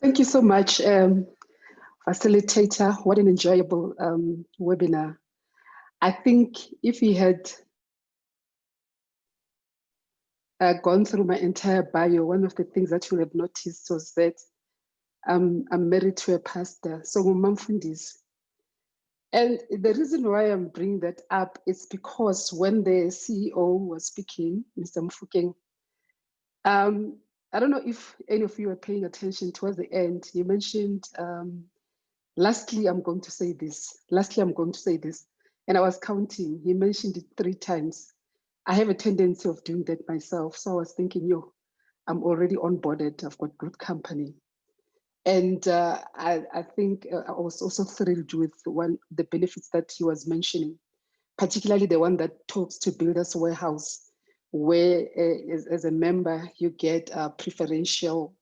Thank you so much, facilitator. What an enjoyable webinar. I think if we had gone through my entire bio, one of the things that you would have noticed was that I'm married to a pastor, so ngumamfundisi. And the reason why I'm bringing that up is because when the CEO was speaking, Mr. Mufokeng, I don't know if any of you were paying attention towards the end. You mentioned, lastly, I'm going to say this. Lastly, I'm going to say this. And I was counting. He mentioned it 3 times. I have a tendency of doing that myself. So I was thinking, yo, I'm already onboarded. I've got good company. And I think I was also thrilled with the benefits that he was mentioning, particularly the one that talks to Builders Warehouse, where as a member, you get preferential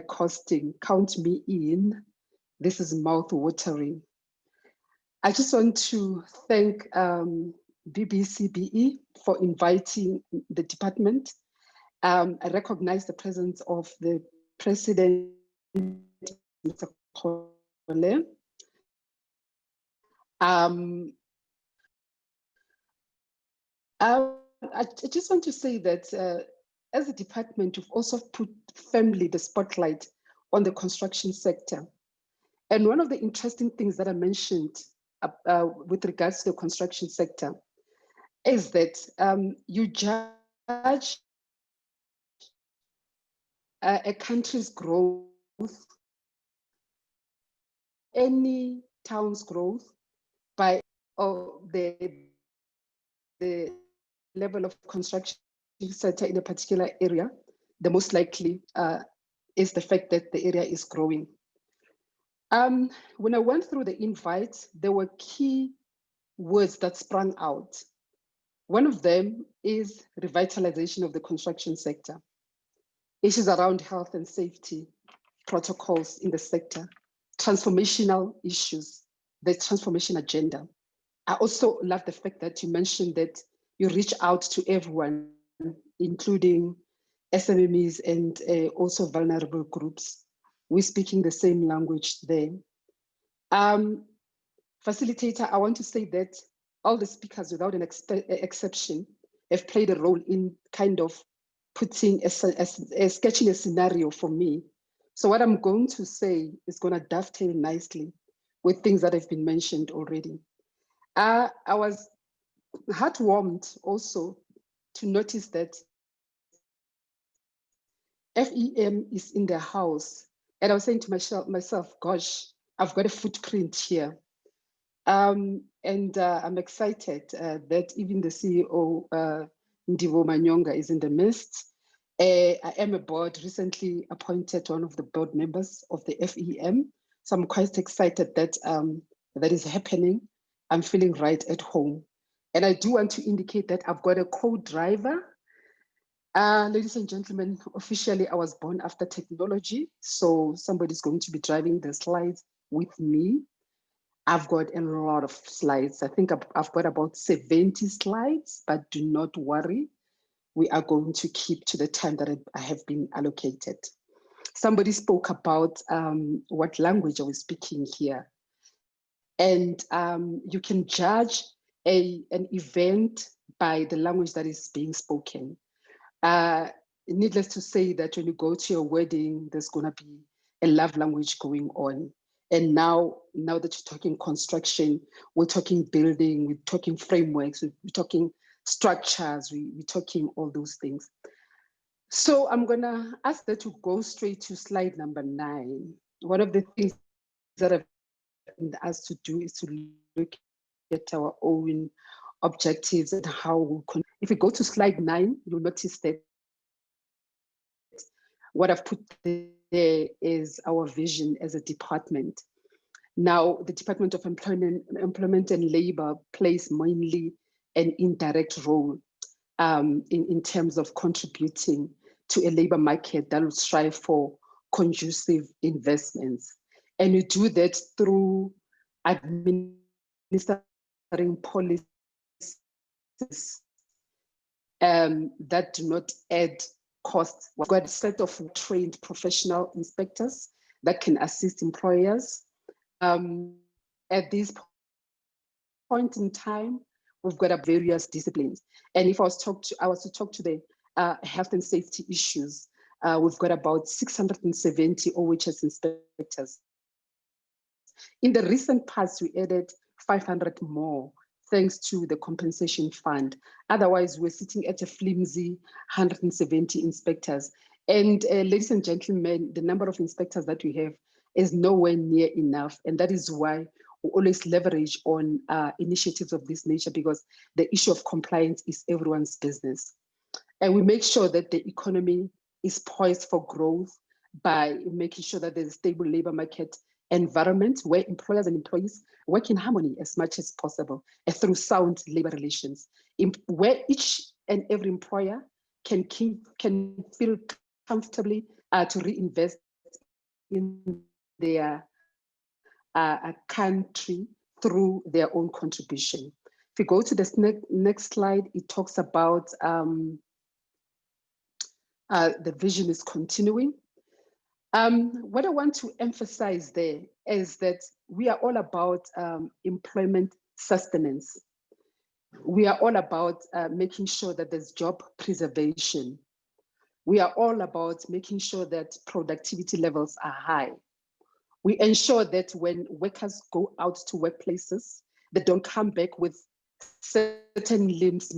costing. Count me in. This is mouth-watering. I just want to thank BBCBE for inviting the department. I recognize the presence of the president, Mr. Kole. I just want to say that as a department, we've also put firmly the spotlight on the construction sector. And one of the interesting things that I mentioned with regards to the construction sector is that you judge a country's growth, any town's growth, by the level of construction sector in a particular area. The most likely is the fact that the area is growing. When I went through the invites, there were key words that sprang out. One of them is revitalization of the construction sector. Issues around health and safety, protocols in the sector, transformational issues, the transformation agenda. I also love the fact that you mentioned that you reach out to everyone, including SMMEs and also vulnerable groups. We're speaking the same language there. Facilitator, I want to say that all the speakers, without an exception, have played a role in kind of putting sketching a scenario for me. So what I'm going to say is going to dovetail nicely with things that have been mentioned already. I was heartwarmed also to notice that FEM is in the house. And I was saying to myself, gosh, I've got a footprint here. And I'm excited that even the CEO, Ndivo Manyonga, is in the midst. I am a board, recently appointed one of the board members of the FEM. So I'm quite excited that that is happening. I'm feeling right at home. And I do want to indicate that I've got a co-driver. Ladies and gentlemen, officially I was born after technology. So somebody's going to be driving the slides with me. I've got a lot of slides. I think I've got about 70 slides, but do not worry. We are going to keep to the time that I have been allocated. Somebody spoke about what language are we speaking here. And you can judge an event by the language that is being spoken. Needless to say that when you go to your wedding, there's gonna be a love language going on. And now that you're talking construction, we're talking building, we're talking frameworks, we're talking structures, we're talking all those things. So I'm gonna ask that to go straight to slide number 9. One of the things that I've asked to do is to look at our own objectives and how we can. If we go to slide 9, you'll notice that what I've put there is our vision as a department. Now, the Department of Employment and Labor plays mainly an indirect role in terms of contributing to a labor market that will strive for conducive investments. And we do that through administering policies that do not add costs. We've got a set of trained professional inspectors that can assist employers. At this point in time, we've got various disciplines. And if I was to talk to the health and safety issues, we've got about 670 OHS inspectors. In the recent past, we added 500 more, thanks to the compensation fund. Otherwise, we're sitting at a flimsy 170 inspectors. And ladies and gentlemen, the number of inspectors that we have is nowhere near enough. And that is why we always leverage on initiatives of this nature, because the issue of compliance is everyone's business. And we make sure that the economy is poised for growth by making sure that there's a stable labor market environment where employers and employees work in harmony as much as possible through sound labor relations, where each and every employer can feel comfortably to reinvest in their country through their own contribution. If you go to this next slide, it talks about the vision is continuing. What I want to emphasize there is that we are all about employment sustenance. We are all about making sure that there's job preservation. We are all about making sure that productivity levels are high. We ensure that when workers go out to workplaces, they don't come back with certain limbs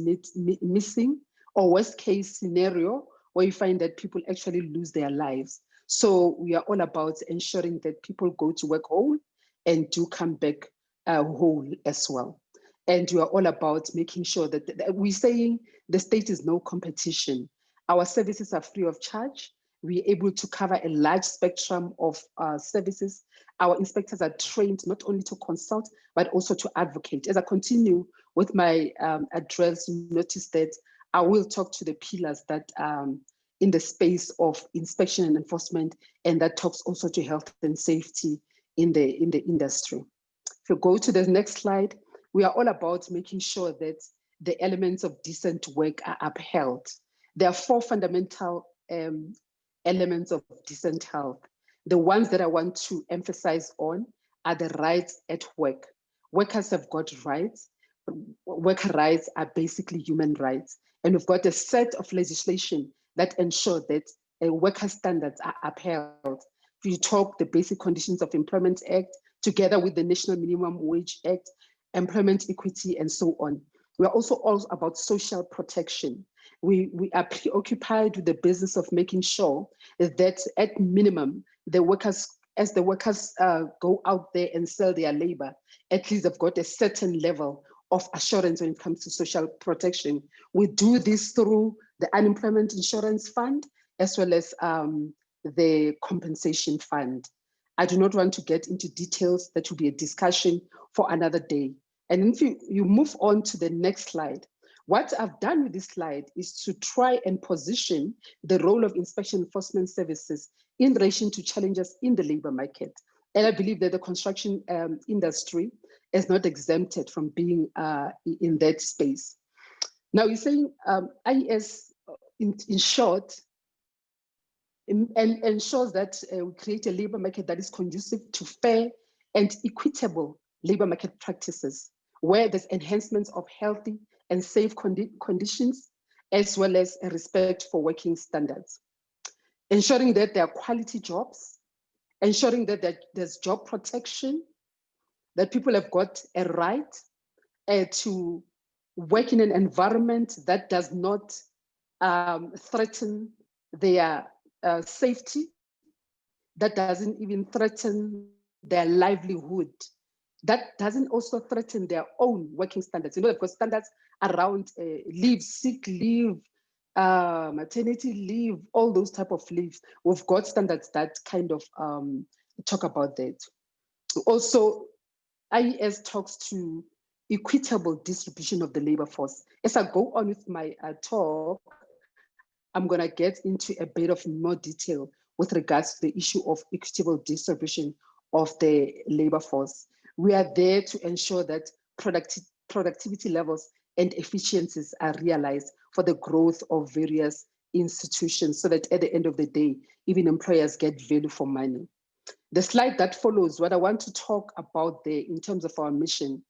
missing, or worst case scenario, where you find that people actually lose their lives. So we are all about ensuring that people go to work whole and do come back whole as well. And we are all about making sure that we're saying the state is no competition. Our services are free of charge. We're able to cover a large spectrum of services. Our inspectors are trained not only to consult, but also to advocate. As I continue with my address, you notice that I will talk to the pillars that in the space of inspection and enforcement, and that talks also to health and safety in the industry. If you go to the next slide, we are all about making sure that the elements of decent work are upheld. There are 4 fundamental elements of decent health. The ones that I want to emphasize on are the rights at work. Workers have got rights. Worker rights are basically human rights. And we've got a set of legislation that ensure that worker standards are upheld. If you talk the Basic Conditions of Employment Act, together with the National Minimum Wage Act, employment equity, and so on. We are also about social protection. We are preoccupied with the business of making sure that at minimum, as the workers go out there and sell their labor, at least they've got a certain level of assurance when it comes to social protection. We do this through the Unemployment Insurance Fund, as well as the Compensation Fund. I do not want to get into details. That will be a discussion for another day. And if you move on to the next slide, what I've done with this slide is to try and position the role of inspection enforcement services in relation to challenges in the labor market. And I believe that the construction industry is not exempted from being in that space. Now, you're saying IES, in short, and ensures that we create a labor market that is conducive to fair and equitable labor market practices, where there's enhancements of healthy and safe conditions, as well as a respect for working standards. Ensuring that there are quality jobs, ensuring that there's job protection, that people have got a right to work in an environment that does not threaten their safety, that doesn't even threaten their livelihood, that doesn't also threaten their own working standards. You know, they've got standards around leave, sick leave, maternity leave, all those type of leaves. We've got standards that kind of talk about that. Also, IES talks to equitable distribution of the labor force. As I go on with my talk, I'm going to get into a bit of more detail with regards to the issue of equitable distribution of the labor force. We are there to ensure that productivity levels and efficiencies are realized for the growth of various institutions, so that at the end of the day, even employers get value for money. The slide that follows, what I want to talk about there in terms of our mission.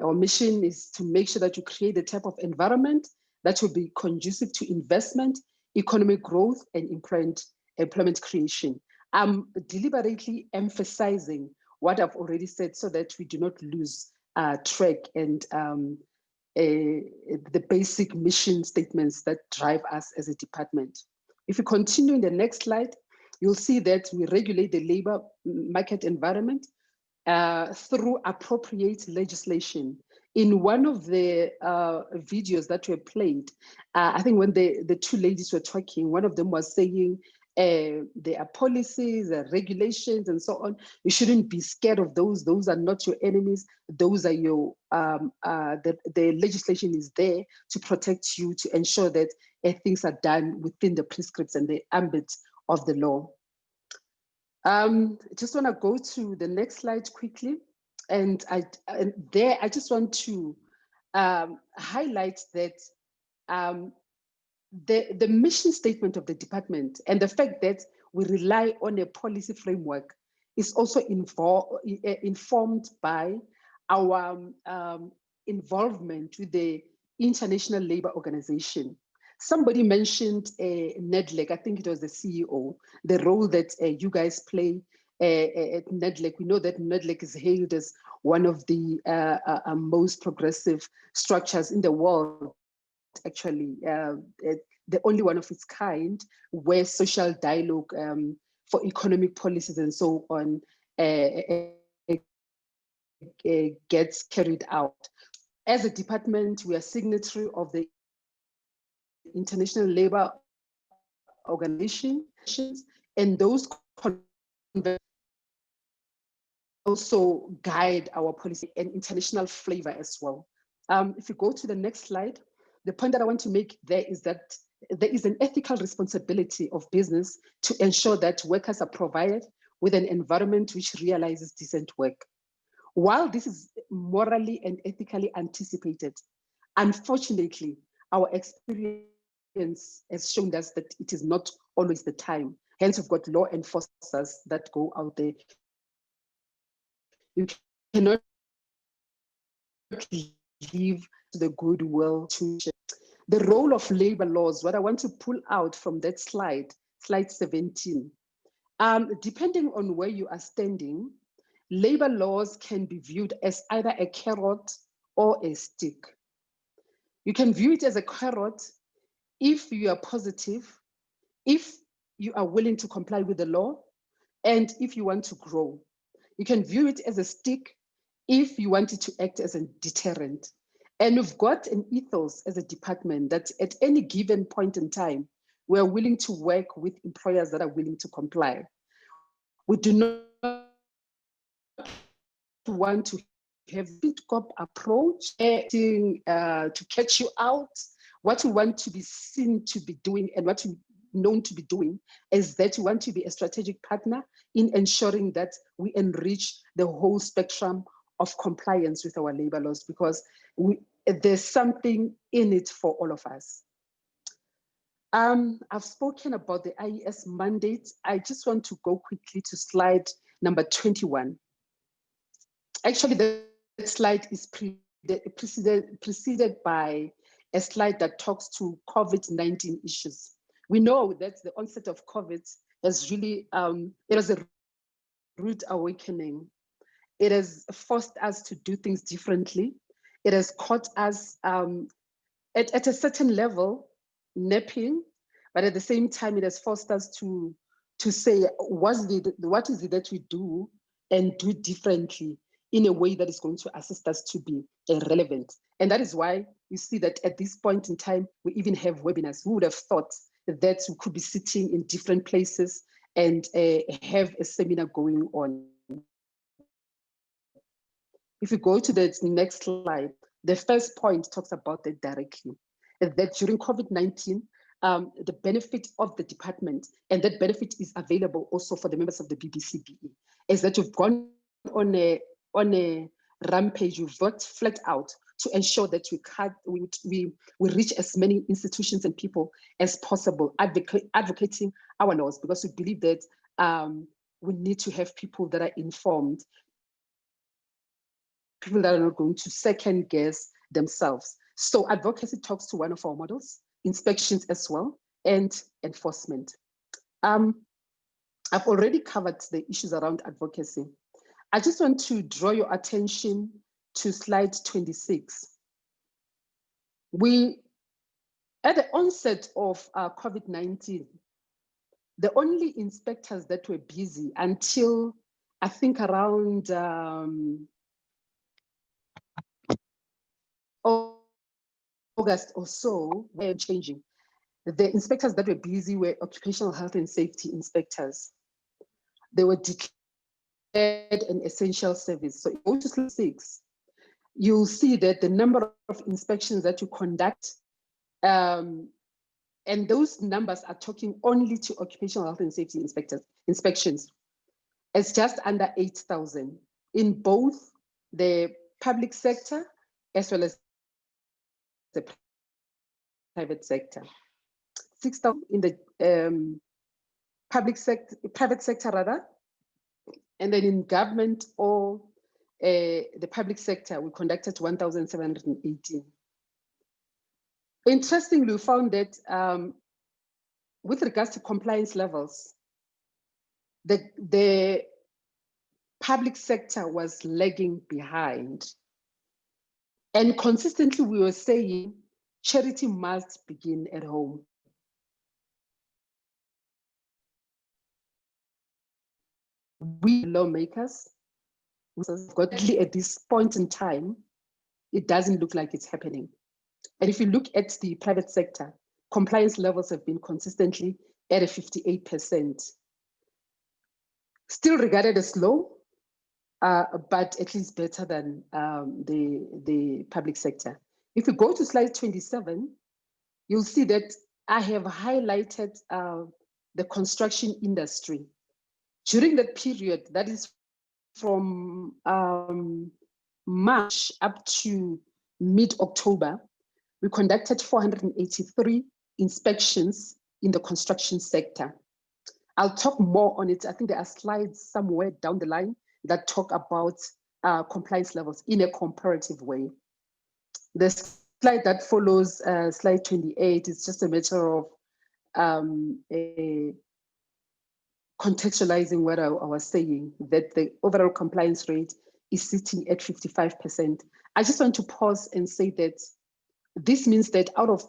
Our mission is to make sure that you create the type of environment that will be conducive to investment, economic growth, and employment creation. I'm deliberately emphasizing what I've already said so that we do not lose track and the basic mission statements that drive us as a department. If you continue in the next slide, you'll see that we regulate the labor market environment through appropriate legislation. In one of the videos that were played, I think when the two ladies were talking, one of them was saying there are policies, regulations, and so on. You shouldn't be scared of those. Those are not your enemies. Those are your, the legislation is there to protect you, to ensure that things are done within the prescripts and the ambit of the law. I just want to go to the next slide quickly. And there, I just want to highlight that the mission statement of the department and the fact that we rely on a policy framework is also informed by our involvement with the International Labour Organization. Somebody mentioned NEDLEC, I think it was the CEO, the role that you guys play at NEDLEC. We know that NEDLEC is hailed as one of the most progressive structures in the world, actually, the only one of its kind, where social dialogue for economic policies and so on gets carried out. As a department, we are signatory of the International Labour Organization, and those also guide our policy and international flavor as well. If you go to the next slide, the point that I want to make there is that there is an ethical responsibility of business to ensure that workers are provided with an environment which realizes decent work. While this is morally and ethically anticipated, unfortunately, our experience has shown us that it is not always the time. Hence, we've got law enforcers that go out there. You cannot leave the goodwill to the role of labor laws. What I want to pull out from that slide, slide 17, depending on where you are standing, labor laws can be viewed as either a carrot or a stick. You can view it as a carrot if you are positive, if you are willing to comply with the law, and if you want to grow. You can view it as a stick if you want it to act as a deterrent. And we've got an ethos as a department that at any given point in time, we're willing to work with employers that are willing to comply. We do not want to have a cop approach to catch you out. What we want to be seen to be doing and what we known to be doing is that we want to be a strategic partner in ensuring that we enrich the whole spectrum of compliance with our labor laws, because there's something in it for all of us. I've spoken about the IES mandate. I just want to go quickly to slide number 21. Actually, the slide is preceded by a slide that talks to COVID-19 issues. We know that the onset of COVID has really, it was a rude awakening. It has forced us to do things differently. It has caught us at a certain level, napping, but at the same time, it has forced us to say, what is it that we do and do differently in a way that is going to assist us to be relevant. And that is why you see that at this point in time, we even have webinars. Who would have thought that we could be sitting in different places and have a seminar going on? If you go to the next slide, the first point talks about that directly, that during COVID-19, the benefit of the department, and that benefit is available also for the members of the BBCBE, is that you've gone on a rampage, you've worked flat out to ensure that we reach as many institutions and people as possible, advocating our laws, because we believe that we need to have people that are informed, people that are not going to second guess themselves. So advocacy talks to one of our models, inspections as well, and enforcement. I've already covered the issues around advocacy. I just want to draw your attention to slide 26. At the onset of COVID-19, the only inspectors that were busy until I think around August or so, were changing. The inspectors that were busy were occupational health and safety inspectors. They were declared an essential service. So go to slide 6, you'll see that the number of inspections that you conduct, and those numbers are talking only to occupational health and safety inspections. It's just under 8,000 in both the public sector as well as the private sector. 6,000 in the private sector rather, and then in government or the public sector, we conducted 1,718. Interestingly, we found that with regards to compliance levels, the public sector was lagging behind. And consistently, we were saying charity must begin at home. We lawmakers, at this point in time, it doesn't look like it's happening. And if you look at the private sector, compliance levels have been consistently at a 58%. Still regarded as low, but at least better than the public sector. If you go to slide 27, you'll see that I have highlighted the construction industry. During that period, that is from March up to mid-October, we conducted 483 inspections in the construction sector. I'll talk more on it. I think there are slides somewhere down the line that talk about compliance levels in a comparative way. The slide that follows, slide 28, is just a matter of contextualizing what I was saying, that the overall compliance rate is sitting at 55%. I just want to pause and say that this means that out of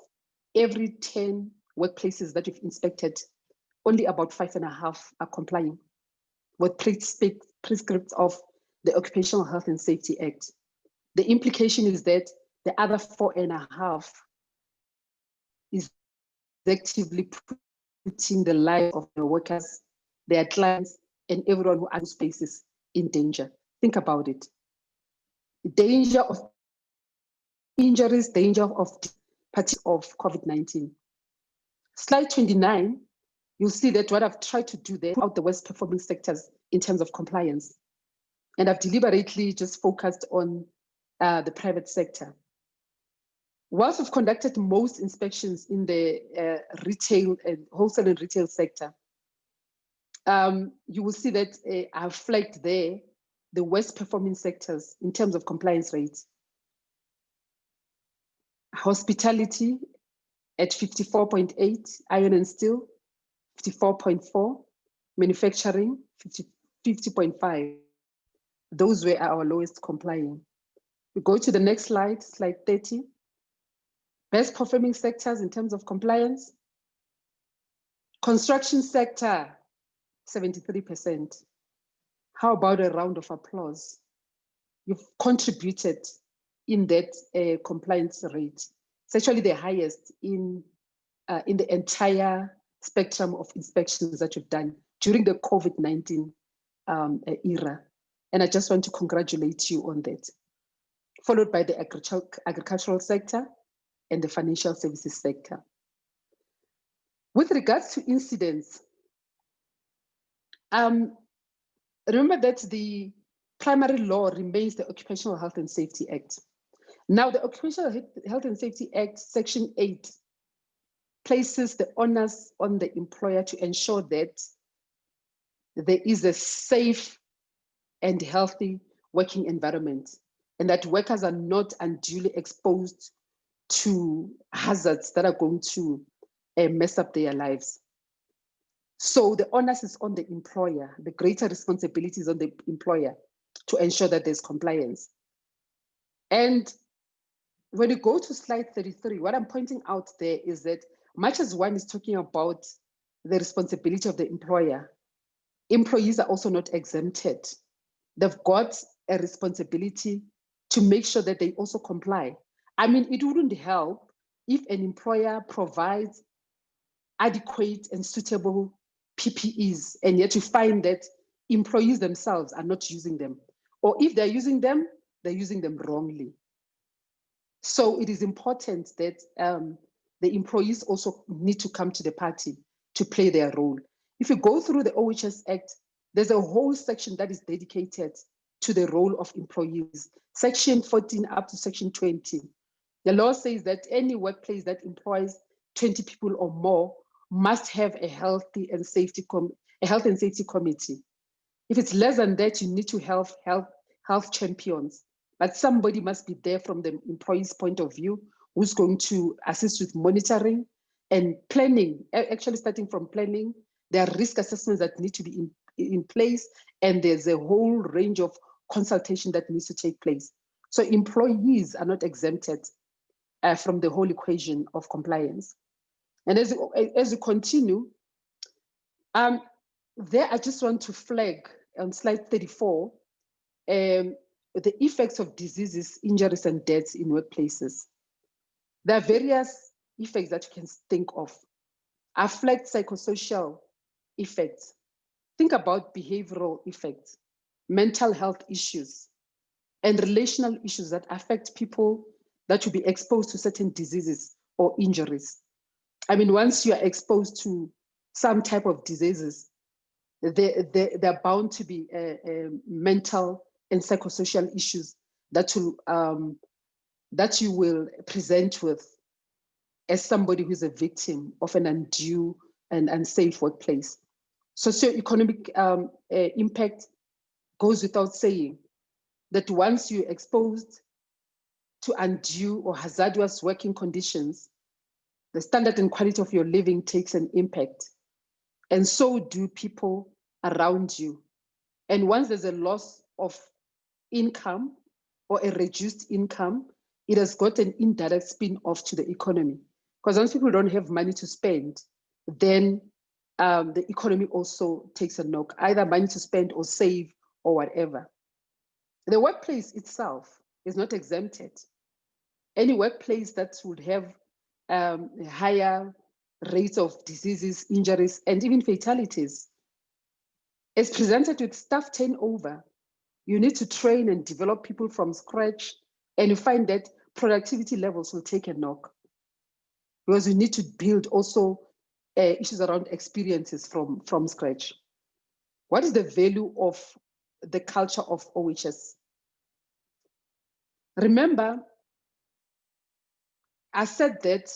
every 10 workplaces that we've inspected, only about 5.5 are complying with prescripts of the Occupational Health and Safety Act. The implication is that the other 4.5 is actively putting the lives of the workers, their clients, and everyone who has spaces in danger. Think about it. Danger of injuries, danger of COVID-19. Slide 29, you'll see that what I've tried to do there, out the worst performing sectors in terms of compliance. And I've deliberately just focused on the private sector. Whilst we've conducted most inspections in the retail and wholesale and retail sector, you will see that I've flagged there the worst performing sectors in terms of compliance rates. Hospitality at 54.8, iron and steel, 54.4, manufacturing, 50.5. Those were our lowest complying. We go to the next slide, slide 30. Best performing sectors in terms of compliance. Construction sector, 73%. How about a round of applause? You've contributed in that compliance rate. It's actually the highest in the entire spectrum of inspections that you've done during the COVID-19 era. And I just want to congratulate you on that. Followed by the agricultural sector and the financial services sector. With regards to incidents, remember that the primary law remains the Occupational Health and Safety Act. Now, the Occupational Health and Safety Act, Section 8, places the onus on the employer to ensure that there is a safe and healthy working environment, and that workers are not unduly exposed to hazards that are going to mess up their lives. So the onus is on the employer, the greater responsibility is on the employer to ensure that there's compliance. And when you go to slide 33, what I'm pointing out there is that much as one is talking about the responsibility of the employer, employees are also not exempted. They've got a responsibility to make sure that they also comply. I mean, it wouldn't help if an employer provides adequate and suitable PPEs, and yet you find that employees themselves are not using them. Or if they're using them wrongly. So it is important that the employees also need to come to the party to play their role. If you go through the OHS Act, there's a whole section that is dedicated to the role of employees. Section 14 up to section 20. The law says that any workplace that employs 20 people or more must have a health and safety committee. If it's less than that, you need to have health champions. But somebody must be there from the employee's point of view who's going to assist with monitoring and planning, actually starting from planning. There are risk assessments that need to be in place, and there's a whole range of consultation that needs to take place. So employees are not exempted from the whole equation of compliance. And as you continue, there I just want to flag on slide 34, the effects of diseases, injuries, and deaths in workplaces. There are various effects that you can think of. I flagged psychosocial effects. Think about behavioral effects, mental health issues, and relational issues that affect people that will be exposed to certain diseases or injuries. I mean, once you are exposed to some type of diseases, they're bound to be mental and psychosocial issues that you will present with as somebody who's a victim of an undue and unsafe workplace. Socioeconomic impact goes without saying, that once you're exposed to undue or hazardous working conditions, the standard and quality of your living takes an impact. And so do people around you. And once there's a loss of income or a reduced income, it has got an indirect spin-off to the economy. Because once people don't have money to spend, then the economy also takes a knock, either money to spend or save or whatever. The workplace itself is not exempted. Any workplace that would have higher rates of diseases, injuries, and even fatalities is presented with staff turnover. You need to train and develop people from scratch, and you find that productivity levels will take a knock because you need to build also issues around experiences from scratch. What is the value of the culture of OHS? Remember, I said that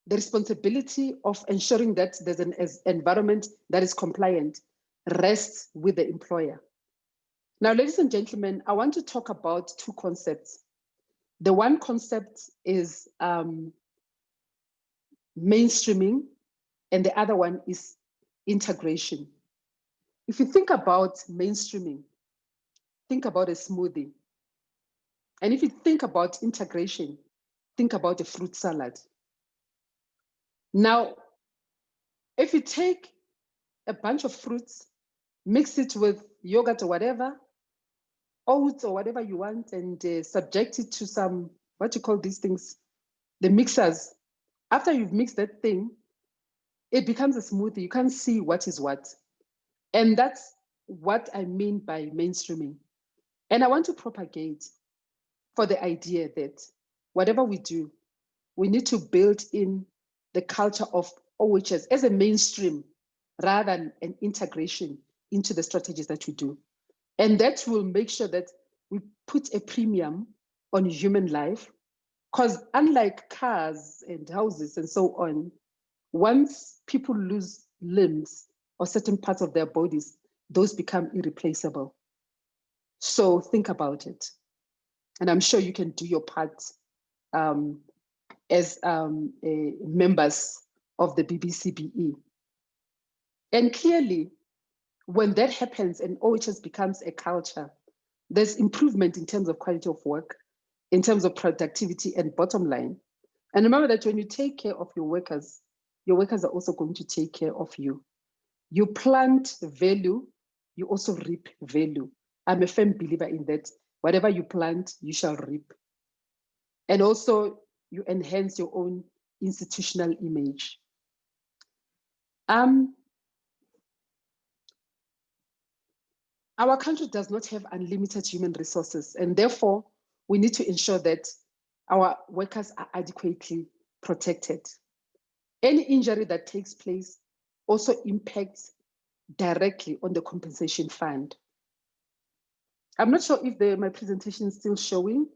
the responsibility of ensuring that there's an environment that is compliant rests with the employer. Now, ladies and gentlemen, I want to talk about two concepts. The one concept is mainstreaming, and the other one is integration. If you think about mainstreaming, think about a smoothie. And if you think about integration, think about a fruit salad. Now, if you take a bunch of fruits, mix it with yogurt or whatever, oats or whatever you want, and subject it to some, what you call these things, the mixers. After you've mixed that thing, it becomes a smoothie. You can't see what is what. And that's what I mean by mainstreaming. And I want to propagate for the idea that whatever we do, we need to build in the culture of OHS as a mainstream rather than an integration into the strategies that we do. And that will make sure that we put a premium on human life, because unlike cars and houses and so on, once people lose limbs or certain parts of their bodies, those become irreplaceable. So think about it. And I'm sure you can do your part as members of the BBCBE. And clearly, when that happens and OHS becomes a culture, there's improvement in terms of quality of work, in terms of productivity and bottom line. And remember that when you take care of your workers are also going to take care of you. You plant value, you also reap value. I'm a firm believer in that. Whatever you plant, you shall reap. And also, you enhance your own institutional image. Our country does not have unlimited human resources, and therefore, we need to ensure that our workers are adequately protected. Any injury that takes place also impacts directly on the compensation fund. I'm not sure if my presentation is still showing.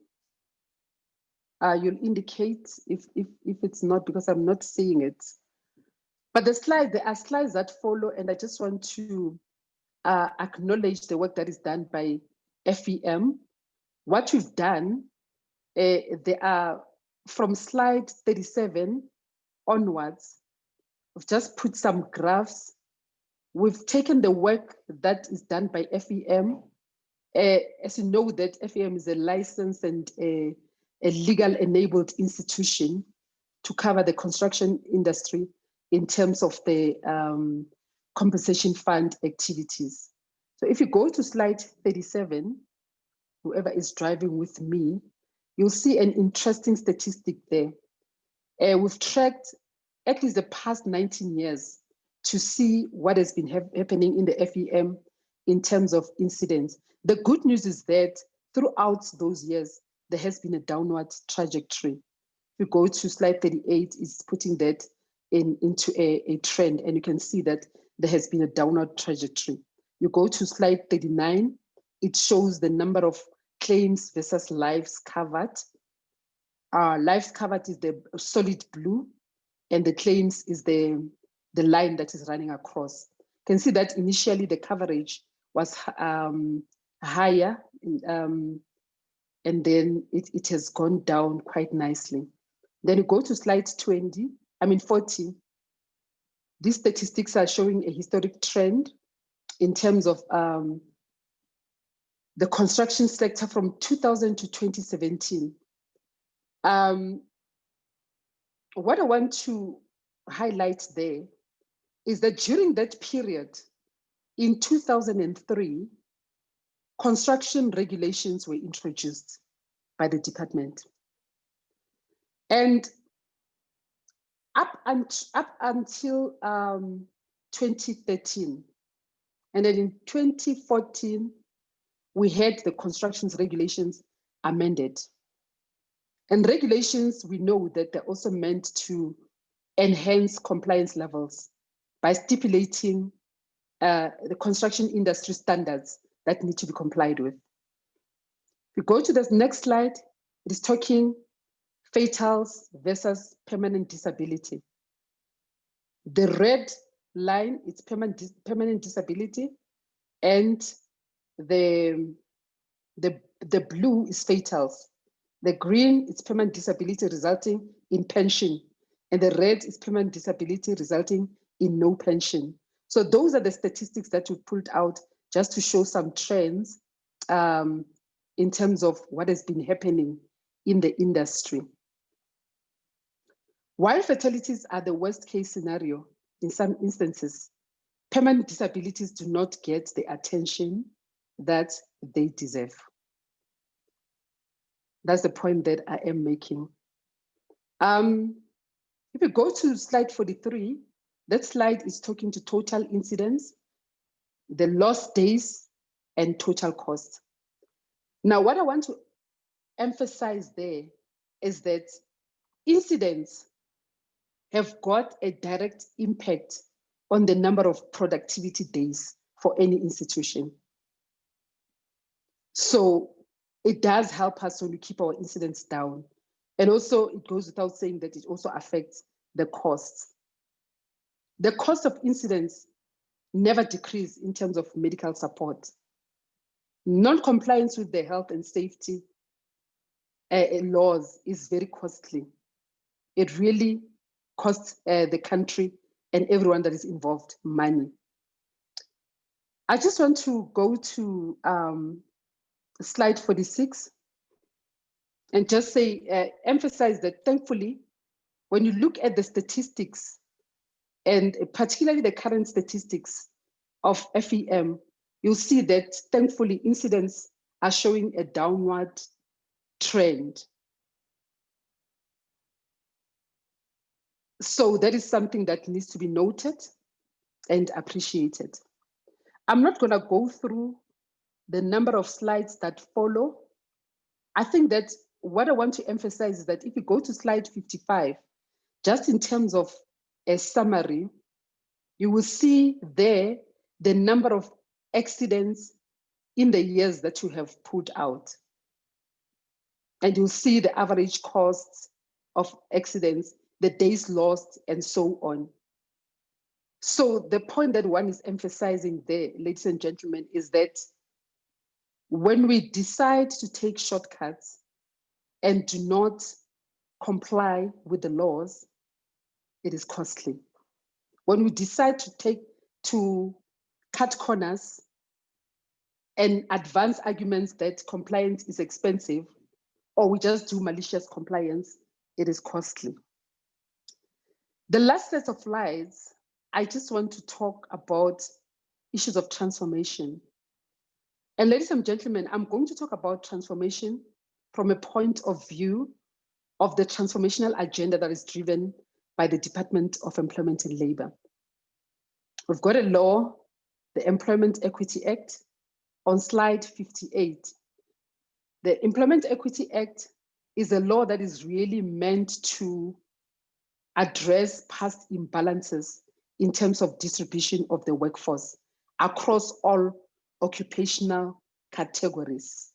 You'll indicate if it's not, because I'm not seeing it. But there are slides that follow, and I just want to acknowledge the work that is done by FEM. What we've done, there are from slide 37 onwards, we've just put some graphs. We've taken the work that is done by FEM. As you know, that FEM is a licensed and a legal enabled institution to cover the construction industry in terms of the compensation fund activities. So if you go to slide 37, whoever is driving with me, you'll see an interesting statistic there. We've tracked at least the past 19 years to see what has been happening in the FEM in terms of incidents. The good news is that throughout those years, there has been a downward trajectory. If you go to slide 38, it's putting that into a trend, and you can see that there has been a downward trajectory. You go to slide 39, it shows the number of claims versus lives covered. Lives covered is the solid blue, and the claims is the line that is running across. You can see that initially the coverage was higher, and then it has gone down quite nicely. Then you go to slide 40. These statistics are showing a historic trend in terms of the construction sector from 2000 to 2017. What I want to highlight there is that during that period, in 2003, construction regulations were introduced by the department. And up until 2013, and then in 2014, we had the construction regulations amended. And regulations, we know that they're also meant to enhance compliance levels by stipulating the construction industry standards that need to be complied with. If you go to the next slide, it is talking fatals versus permanent disability. The red line is permanent disability, and the blue is fatals. The green is permanent disability resulting in pension, and the red is permanent disability resulting in no pension. So those are the statistics that we pulled out just to show some trends in terms of what has been happening in the industry. While fatalities are the worst case scenario, in some instances, permanent disabilities do not get the attention that they deserve. That's the point that I am making. If you go to slide 43, that slide is talking to total incidents, the lost days, and total cost. Now, what I want to emphasize there is that incidents have got a direct impact on the number of productivity days for any institution. So it does help us when we keep our incidents down. And also it goes without saying that it also affects the costs. The cost of incidents never decrease in terms of medical support. Non-compliance with the health and safety laws is very costly. It really costs the country and everyone that is involved money. I just want to go to slide 46 and just say, emphasize that thankfully, when you look at the statistics, and particularly the current statistics of FEM, you'll see that thankfully incidents are showing a downward trend. So that is something that needs to be noted and appreciated. I'm not going to go through the number of slides that follow. I think that what I want to emphasize is that if you go to slide 55, just in terms of a summary, you will see there the number of accidents in the years that you have put out. And you'll see the average costs of accidents, the days lost, and so on. So the point that one is emphasizing there, ladies and gentlemen, is that when we decide to take shortcuts and do not comply with the laws, it is costly. When we decide to cut corners and advance arguments that compliance is expensive, or we just do malicious compliance, it is costly. The last set of slides, I just want to talk about issues of transformation. And ladies and gentlemen, I'm going to talk about transformation from a point of view of the transformational agenda that is driven by the Department of Employment and Labor. We've got a law, the Employment Equity Act, on slide 58. The Employment Equity Act is a law that is really meant to address past imbalances in terms of distribution of the workforce across all occupational categories.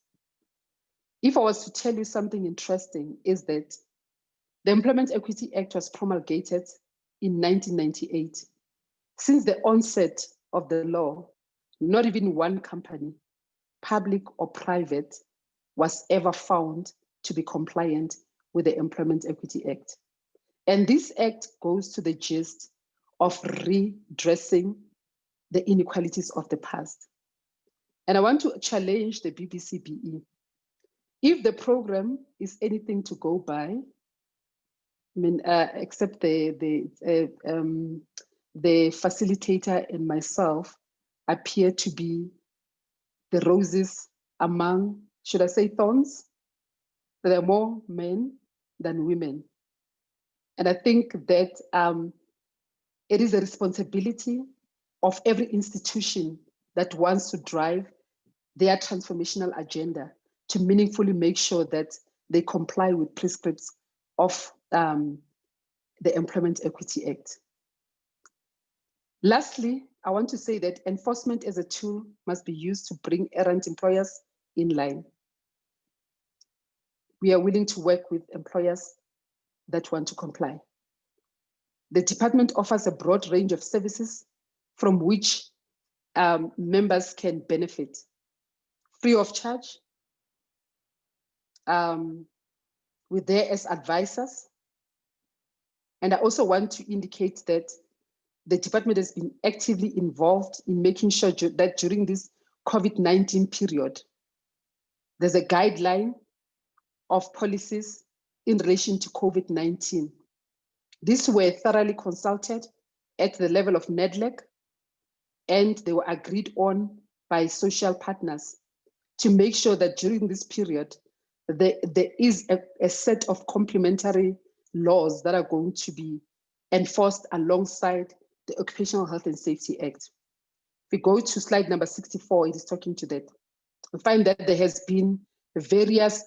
If I was to tell you something interesting, is that the Employment Equity Act was promulgated in 1998. Since the onset of the law, not even one company, public or private, was ever found to be compliant with the Employment Equity Act. And this act goes to the gist of redressing the inequalities of the past. And I want to challenge the BBCBE. If the program is anything to go by, I mean, except the facilitator and myself appear to be the roses among, should I say, thorns? There are more men than women. And I think that it is a responsibility of every institution that wants to drive their transformational agenda to meaningfully make sure that they comply with prescripts of the Employment Equity Act. Lastly, I want to say that enforcement as a tool must be used to bring errant employers in line. We are willing to work with employers that want to comply. The department offers a broad range of services from which members can benefit, free of charge. We're there as advisors. And I also want to indicate that the department has been actively involved in making sure that during this COVID-19 period, there's a guideline of policies in relation to COVID-19. These were thoroughly consulted at the level of NEDLEC, and they were agreed on by social partners to make sure that during this period, there is a set of complementary laws that are going to be enforced alongside the Occupational Health and Safety Act. If we go to slide number 64, it is talking to that. We find that there has been various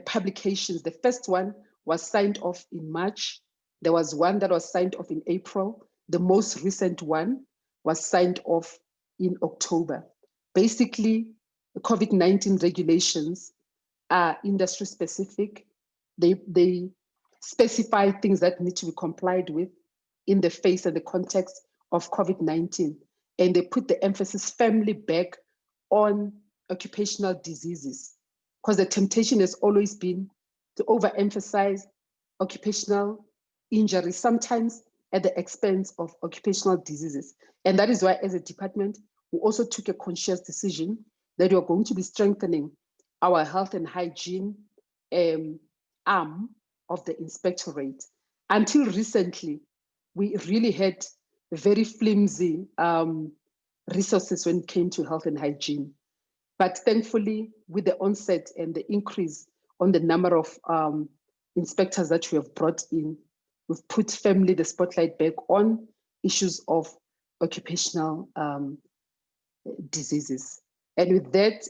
publications. The first one was signed off in March. There was one that was signed off in April. The most recent one was signed off in October. Basically, the COVID-19 regulations are industry specific. They specify things that need to be complied with in the face and the context of COVID-19, and they put the emphasis firmly back on occupational diseases, because the temptation has always been to overemphasize occupational injury, sometimes at the expense of occupational diseases. And that is why, as a department, we also took a conscious decision that we are going to be strengthening our health and hygiene arm of the inspectorate. Until recently, we really had very flimsy resources when it came to health and hygiene. But thankfully, with the onset and the increase on the number of inspectors that we have brought in, we've put firmly the spotlight back on issues of occupational diseases. And with that,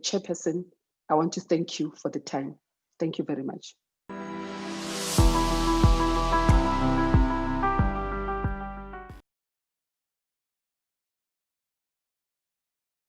Chairperson, I want to thank you for the time. Thank you very much.